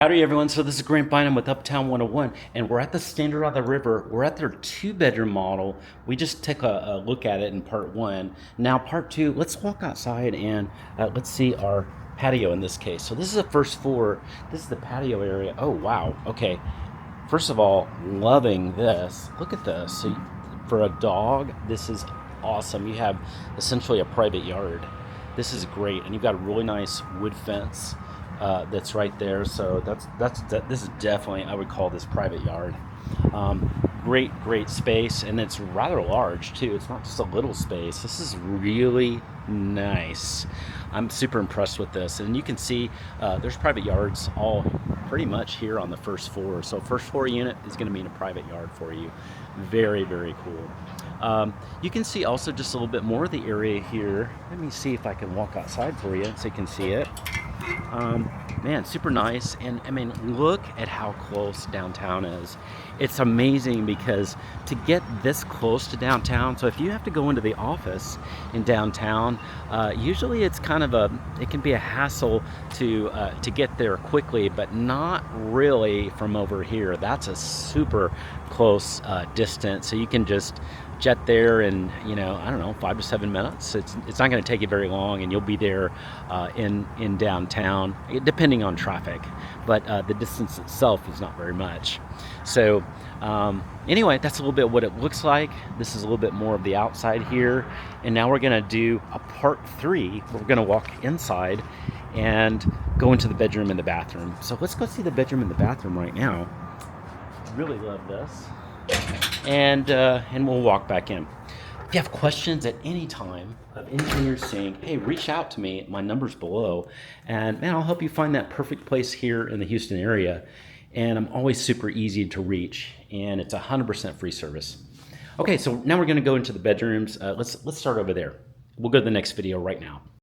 Howdy everyone, so this is Grant Bynum with Uptown 101 and we're at the Standard on the River. We're at their 2-bedroom model. We just took a look at it in part 1. Now part 2, let's walk outside and let's see our patio in this case. So this is the first floor. This is the patio area. Oh wow, okay. First of all, loving this. Look at this. So for a dog, this is awesome. You have essentially a private yard. This is great, and you've got a really nice wood fence that's right there. So this is definitely, I would call this private yard. Great space, and it's rather large too. It's not just a little space. This is really nice. I'm super impressed with this, and you can see there's private yards all pretty much here on the first floor. So first floor unit is going to be in a private yard for you. Very cool. You can see also just a little bit more of the area here. Let me see if I can walk outside for you so you can see it. Man, super nice. And I mean, look at how close downtown is. It's amazing because to get this close to downtown, so if you have to go into the office in downtown, usually it's kind of it can be a hassle to get there quickly, but not really from over here. That's a super close distance. So you can just jet there in, I don't know, 5 to 7 minutes. It's not going to take you very long, and you'll be there in downtown, depending on traffic. But the distance itself is not very much. So anyway, that's a little bit what it looks like. This is a little bit more of the outside here, and now we're going to do a part 3. We're going to walk inside and go into the bedroom and the bathroom. So let's go see the bedroom and the bathroom right now. Really love this. And we'll walk back in. If you have questions at any time of anything you're seeing, hey, reach out to me. My number's below, and man, I'll help you find that perfect place here in the Houston area. And I'm always super easy to reach, and it's 100% free service. Okay, so now we're going to go into the bedrooms. Let's start over there. We'll go to the next video right now.